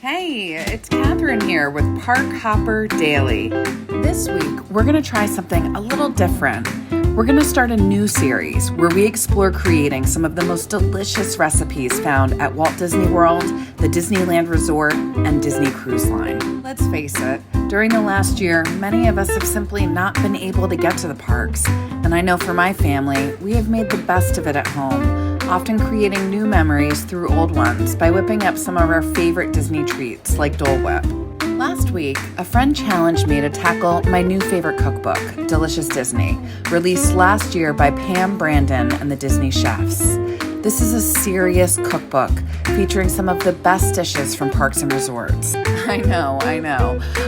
Hey, it's Kathryn here with Park Hopper Daily. This week, we're going to try something a little different. We're going to start a new series where we explore creating some of the most delicious recipes found at Walt Disney World, the Disneyland Resort, and Disney Cruise Line. Let's face it, during the last year, many of us have simply not been able to get to the parks. And I know for my family, we have made the best of it at home, often creating new memories through old ones by whipping up some of our favorite Disney treats like Dole Whip. Last week, a friend challenged me to tackle my new favorite cookbook, Delicious Disney, released last year by Pam Brandon and the Disney Chefs. This is a serious cookbook featuring some of the best dishes from parks and resorts. I know.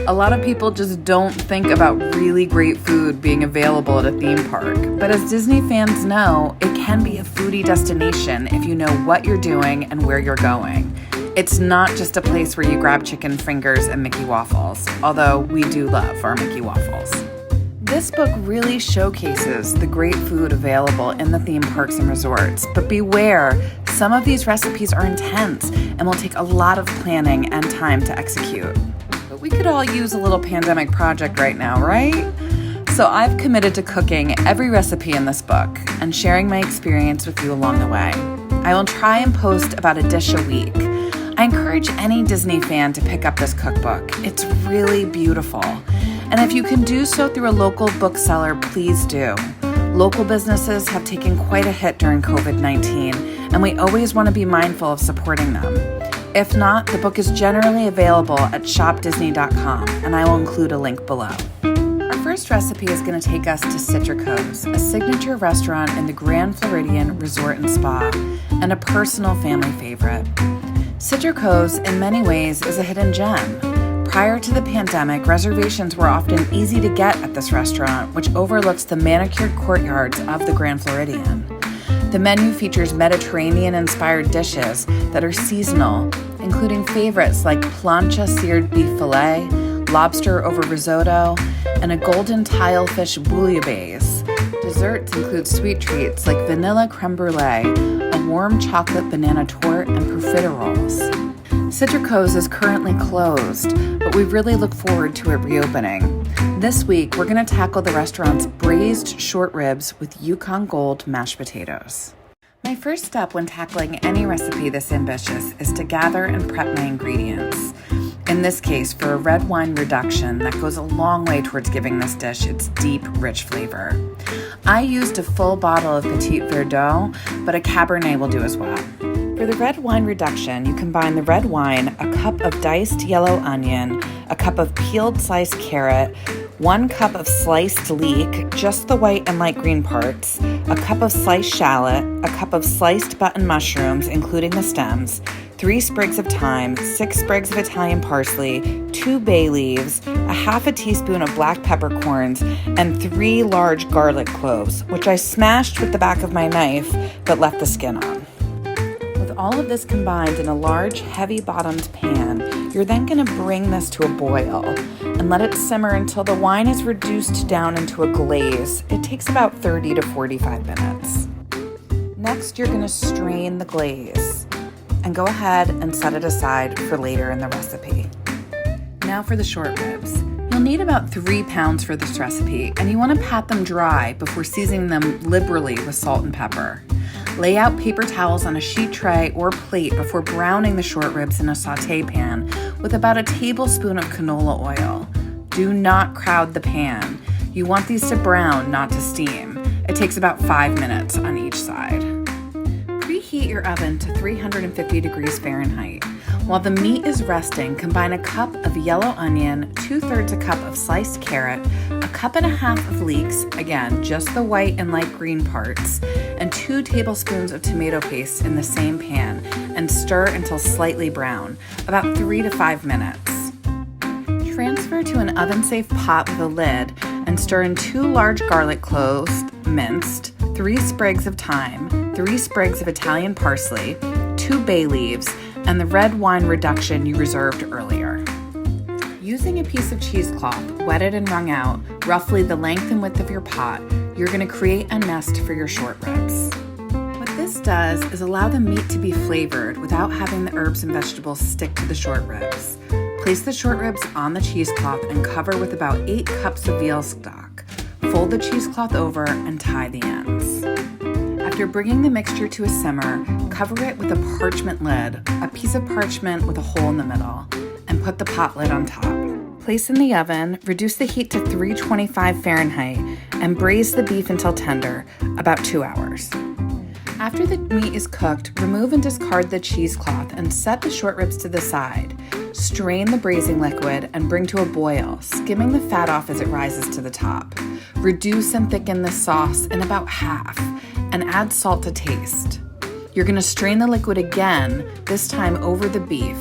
A lot of people just don't think about really great food being available at a theme park. But as Disney fans know, it can be a foodie destination if you know what you're doing and where you're going. It's not just a place where you grab chicken fingers and Mickey waffles, although we do love our Mickey waffles. This book really showcases the great food available in the theme parks and resorts, but beware, some of these recipes are intense and will take a lot of planning and time to execute. But we could all use a little pandemic project right now, right? So I've committed to cooking every recipe in this book and sharing my experience with you along the way. I will try and post about a dish a week. I encourage any Disney fan to pick up this cookbook. It's really beautiful. And if you can do so through a local bookseller, please do. Local businesses have taken quite a hit during COVID-19, and we always want to be mindful of supporting them. If not, the book is generally available at shopdisney.com, and I will include a link below. Our first recipe is going to take us to Citrico's, a signature restaurant in the Grand Floridian Resort and Spa, and a personal family favorite. Citrico's, in many ways, is a hidden gem. Prior to the pandemic, reservations were often easy to get at this restaurant, which overlooks the manicured courtyards of the Grand Floridian. The menu features Mediterranean-inspired dishes that are seasonal, including favorites like plancha seared beef fillet, lobster over risotto, and a golden tilefish bouillabaisse. Desserts include sweet treats like vanilla creme brulee, a warm chocolate banana torte, and profiteroles. Citrico's is currently closed, but we really look forward to it reopening. This week, we're going to tackle the restaurant's braised short ribs with Yukon Gold mashed potatoes. My first step when tackling any recipe this ambitious is to gather and prep my ingredients. In this case, for a red wine reduction that goes a long way towards giving this dish its deep, rich flavor. I used a full bottle of Petit Verdot, but a Cabernet will do as well. For the red wine reduction, you combine the red wine, a cup of diced yellow onion, a cup of peeled sliced carrot, 1 cup of sliced leek, just the white and light green parts, a cup of sliced shallot, a cup of sliced button mushrooms, including the stems, 3 sprigs of thyme, 6 sprigs of Italian parsley, 2 bay leaves, a half a teaspoon of black peppercorns, and 3 large garlic cloves, which I smashed with the back of my knife but left the skin on. With all of this combined in a large, heavy-bottomed pan, you're then going to bring this to a boil and let it simmer until the wine is reduced down into a glaze. It takes about 30 to 45 minutes. Next, you're going to strain the glaze and go ahead and set it aside for later in the recipe. Now for the short ribs. You'll need about 3 pounds for this recipe, and you want to pat them dry before seasoning them liberally with salt and pepper. Lay out paper towels on a sheet tray or plate before browning the short ribs in a sauté pan with about a tablespoon of canola oil. Do not crowd the pan. You want these to brown, not to steam. It takes about 5 minutes on each side. Preheat your oven to 350 degrees Fahrenheit. While the meat is resting, combine a cup of yellow onion, 2/3 a cup of sliced carrot, a cup and a half of leeks, again, just the white and light green parts, and 2 tablespoons of tomato paste in the same pan, and stir until slightly brown, about 3 to 5 minutes. Transfer to an oven-safe pot with a lid and stir in 2 large garlic cloves, minced, 3 sprigs of thyme, 3 sprigs of Italian parsley, 2 bay leaves, and the red wine reduction you reserved earlier. Using a piece of cheesecloth, wetted and wrung out, roughly the length and width of your pot, you're going to create a nest for your short ribs. With this does is allow the meat to be flavored without having the herbs and vegetables stick to the short ribs. Place the short ribs on the cheesecloth and cover with about 8 cups of veal stock. Fold the cheesecloth over and tie the ends. After bringing the mixture to a simmer, cover it with a parchment lid, a piece of parchment with a hole in the middle, and put the pot lid on top. Place in the oven, reduce the heat to 325 Fahrenheit, and braise the beef until tender, about 2 hours. After the meat is cooked, remove and discard the cheesecloth and set the short ribs to the side. Strain the braising liquid and bring to a boil, skimming the fat off as it rises to the top. Reduce and thicken the sauce in about half, and add salt to taste. You're going to strain the liquid again, this time over the beef.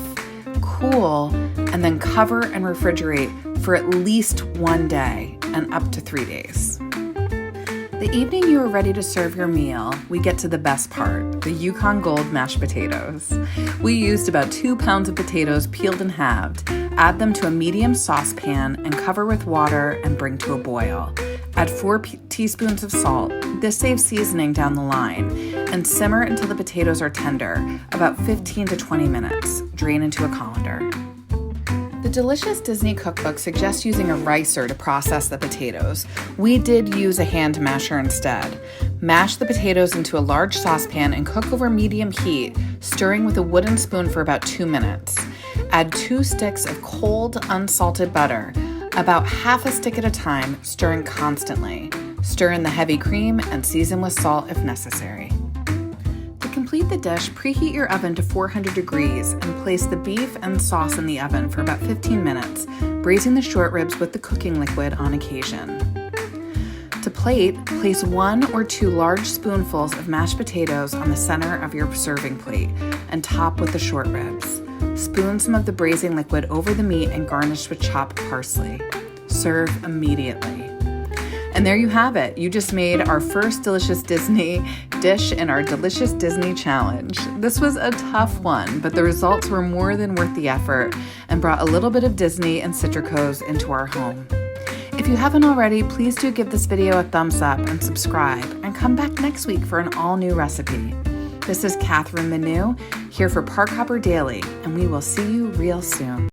Cool, and then cover and refrigerate for at least 1 day and up to 3 days. The evening you are ready to serve your meal, we get to the best part, the Yukon Gold mashed potatoes. We used about 2 pounds of potatoes peeled and halved. Add them to a medium saucepan and cover with water and bring to a boil. Add 4 teaspoons of salt. This saves seasoning down the line. And simmer until the potatoes are tender, about 15 to 20 minutes. Drain into a colander. The Delicious Disney Cookbook suggests using a ricer to process the potatoes. We did use a hand masher instead. Mash the potatoes into a large saucepan and cook over medium heat, stirring with a wooden spoon for about 2 minutes. Add 2 sticks of cold, unsalted butter, about half a stick at a time, stirring constantly. Stir in the heavy cream and season with salt if necessary. To complete the dish, preheat your oven to 400 degrees and place the beef and sauce in the oven for about 15 minutes, braising the short ribs with the cooking liquid on occasion. To plate, place 1 or 2 large spoonfuls of mashed potatoes on the center of your serving plate and top with the short ribs. Spoon some of the braising liquid over the meat and garnish with chopped parsley. Serve immediately. And there you have it. You just made our first Delicious Disney dish in our Delicious Disney Challenge. This was a tough one, but the results were more than worth the effort and brought a little bit of Disney and Citricos into our home. If you haven't already, please do give this video a thumbs up and subscribe, and come back next week for an all-new recipe. This is Kathryn the New, here for Park Hopper Daily, and we will see you real soon.